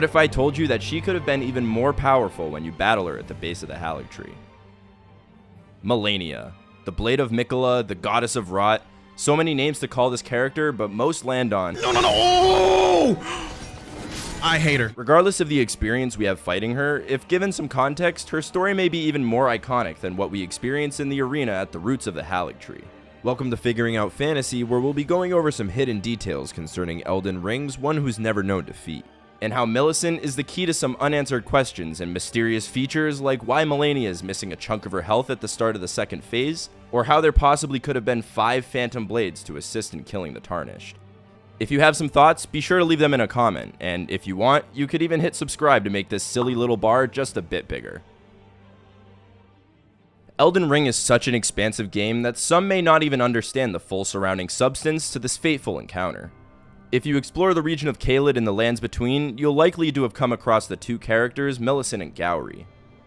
What if I told you that she could have been even more powerful when you battle her at the base of the Haligtree? Malenia, the Blade of Miquella, the Goddess of Rot. So many names to call this character, but most land on No! Oh! I hate her. Regardless of the experience we have fighting her, if given some context, her story may be even more iconic than what we experience in the arena at the roots of the Haligtree. Welcome to Figuring Out Fantasy, where we'll be going over some hidden details concerning Elden Ring's One Who's Never Known Defeat, and how Millicent is the key to some unanswered questions and mysterious features like why Malenia is missing a chunk of her health at the start of the second phase, or how there possibly could have been 5 Phantom Blades to assist in killing the Tarnished. If you have some thoughts, be sure to leave them in a comment, and if you want, you could even hit subscribe to make this silly little bar just a bit bigger. Elden Ring is such an expansive game that some may not even understand the full surrounding substance to this fateful encounter. If you explore the region of Caelid and the lands between, you'll likely to have come across the 2 characters, Millicent and Gowry.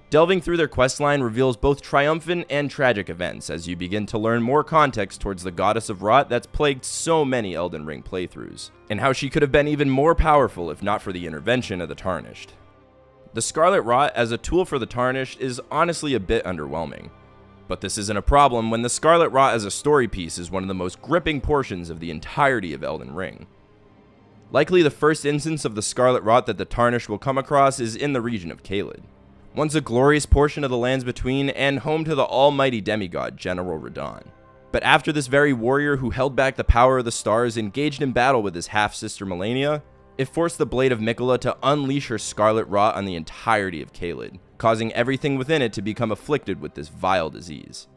Delving through their questline reveals both triumphant and tragic events as you begin to learn more context towards the Goddess of Rot that's plagued so many Elden Ring playthroughs, and how she could have been even more powerful if not for the intervention of the Tarnished. The Scarlett Rot as a tool for the Tarnished is honestly a bit underwhelming. But this isn't a problem when the Scarlett Rot as a story piece is one of the most gripping portions of the entirety of Elden Ring. Likely the first instance of the Scarlett Rot that the Tarnished will come across is in the region of Caelid. Once a glorious portion of the lands between and home to the almighty demigod General Radahn. But after this very warrior who held back the power of the stars engaged in battle with his half-sister Malenia, it forced the Blade of Miquella to unleash her Scarlett Rot on the entirety of Caelid, causing everything within it to become afflicted with this vile disease.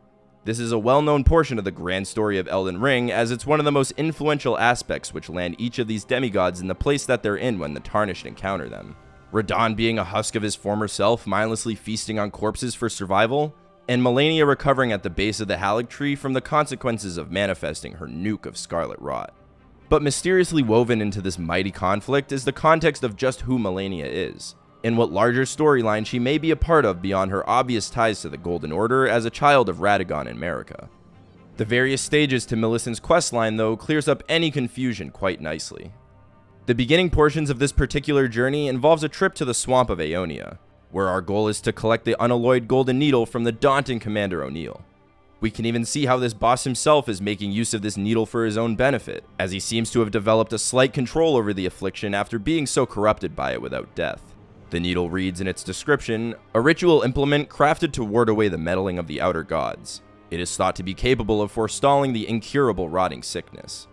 This is a well-known portion of the grand story of Elden Ring, as it's one of the most influential aspects which land each of these demigods in the place that they're in when the Tarnished encounter them. Radahn being a husk of his former self, mindlessly feasting on corpses for survival, and Malenia recovering at the base of the Haligtree from the consequences of manifesting her nuke of Scarlett Rot. But mysteriously woven into this mighty conflict is the context of just who Malenia is, and what larger storyline she may be a part of beyond her obvious ties to the Golden Order as a child of Radagon and Marika. The various stages to Millicent's questline, though, clears up any confusion quite nicely. The beginning portions of this particular journey involves a trip to the Swamp of Aeonia, where our goal is to collect the unalloyed Golden Needle from the daunting Commander O'Neill. We can even see how this boss himself is making use of this needle for his own benefit, as he seems to have developed a slight control over the affliction after being so corrupted by it without death. The needle reads in its description, a ritual implement crafted to ward away the meddling of the outer gods. It is thought to be capable of forestalling the incurable rotting sickness.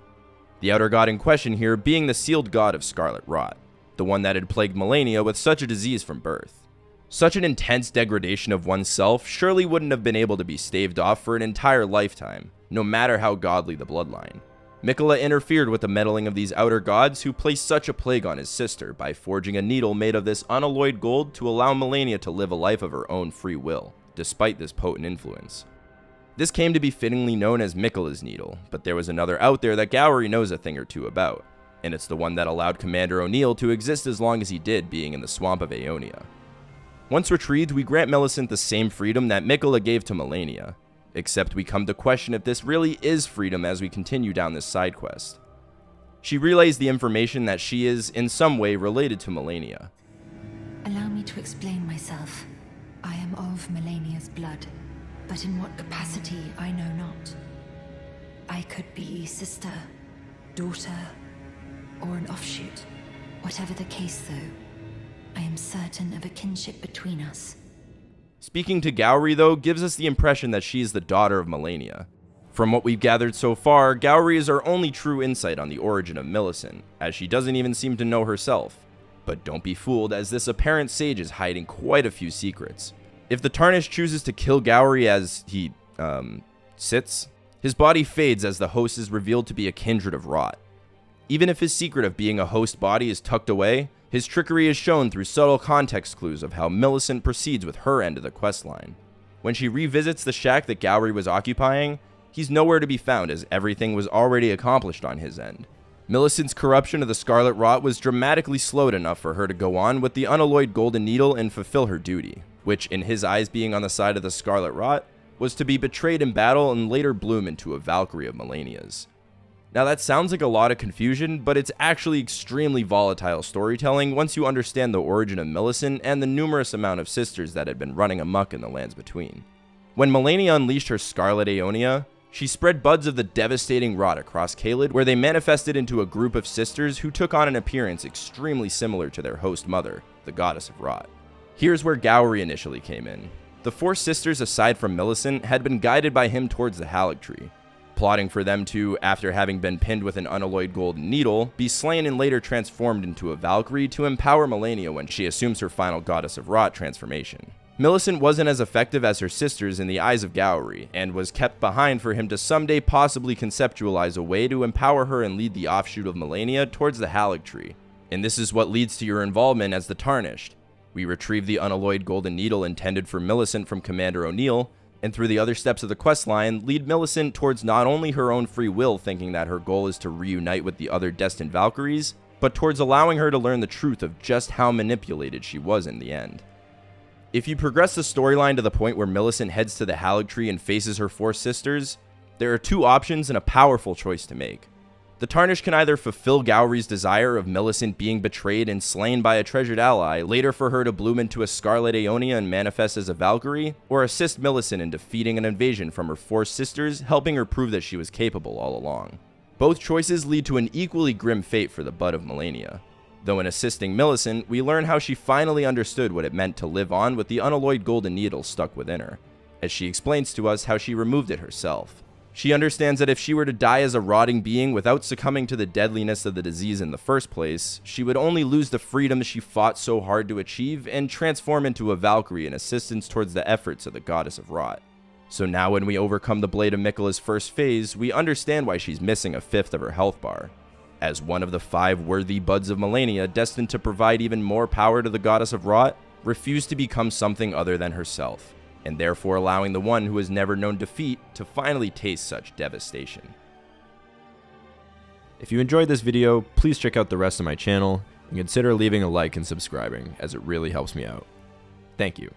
The outer god in question here being the sealed god of Scarlett Rot, the one that had plagued Malenia with such a disease from birth. Such an intense degradation of oneself surely wouldn't have been able to be staved off for an entire lifetime, no matter how godly the bloodline. Miquella interfered with the meddling of these outer gods who placed such a plague on his sister by forging a needle made of this unalloyed gold to allow Malenia to live a life of her own free will, despite this potent influence. This came to be fittingly known as Miquella's Needle, but there was another out there that Gowry knows a thing or two about, and it's the one that allowed Commander O'Neill to exist as long as he did, being in the Swamp of Aeonia. Once retrieved, we grant Millicent the same freedom that Miquella gave to Malenia, except we come to question if this really is freedom as we continue down this side quest. She relays the information that she is, in some way, related to Malenia. Allow me to explain myself. I am of Malenia's blood, but in what capacity I know not. I could be sister, daughter, or an offshoot. Whatever the case, though, I am certain of a kinship between us. Speaking to Gowry, though, gives us the impression that she is the daughter of Malenia. From what we've gathered so far, Gowry is our only true insight on the origin of Millicent, as she doesn't even seem to know herself. But don't be fooled, as this apparent sage is hiding quite a few secrets. If the Tarnished chooses to kill Gowry as he, sits, his body fades as the host is revealed to be a kindred of Rot. Even if his secret of being a host body is tucked away, his trickery is shown through subtle context clues of how Millicent proceeds with her end of the questline. When she revisits the shack that Gowry was occupying, he's nowhere to be found as everything was already accomplished on his end. Millicent's corruption of the Scarlett Rot was dramatically slowed enough for her to go on with the unalloyed Golden Needle and fulfill her duty, which, in his eyes being on the side of the Scarlett Rot, was to be betrayed in battle and later bloom into a Valkyrie of Malenia's. Now that sounds like a lot of confusion, but it's actually extremely volatile storytelling once you understand the origin of Millicent and the numerous amount of sisters that had been running amok in the lands between. When Malenia unleashed her Scarlett Aeonia, she spread buds of the devastating rot across Caelid, where they manifested into a group of sisters who took on an appearance extremely similar to their host mother, the goddess of rot. Here's where Gowry initially came in. The 4 sisters aside from Millicent had been guided by him towards the Halig Tree, plotting for them to, after having been pinned with an unalloyed golden needle, be slain and later transformed into a Valkyrie to empower Malenia when she assumes her final goddess of rot transformation. Millicent wasn't as effective as her sisters in the eyes of Gowry, and was kept behind for him to someday possibly conceptualize a way to empower her and lead the offshoot of Malenia towards the Halig Tree. And this is what leads to your involvement as the Tarnished. We retrieve the unalloyed golden needle intended for Millicent from Commander O'Neill, and through the other steps of the questline, lead Millicent towards not only her own free will, thinking that her goal is to reunite with the other destined Valkyries, but towards allowing her to learn the truth of just how manipulated she was in the end. If you progress the storyline to the point where Millicent heads to the Halig Tree and faces her 4 sisters, there are 2 options and a powerful choice to make. The Tarnished can either fulfill Gowry's desire of Millicent being betrayed and slain by a treasured ally, later for her to bloom into a Scarlett Aeonia and manifest as a Valkyrie, or assist Millicent in defeating an invasion from her 4 sisters, helping her prove that she was capable all along. Both choices lead to an equally grim fate for the Bud of Malenia. Though in assisting Millicent, we learn how she finally understood what it meant to live on with the unalloyed golden needle stuck within her, as she explains to us how she removed it herself. She understands that if she were to die as a rotting being without succumbing to the deadliness of the disease in the first place, she would only lose the freedom she fought so hard to achieve and transform into a Valkyrie in assistance towards the efforts of the goddess of rot. So now when we overcome the Blade of Miquella's first phase, we understand why she's missing a 5th of her health bar, as one of the 5 worthy buds of Malenia destined to provide even more power to the goddess of rot, refused to become something other than herself, and therefore allowing the one who has never known defeat to finally taste such devastation. If you enjoyed this video, please check out the rest of my channel, and consider leaving a like and subscribing, as it really helps me out. Thank you.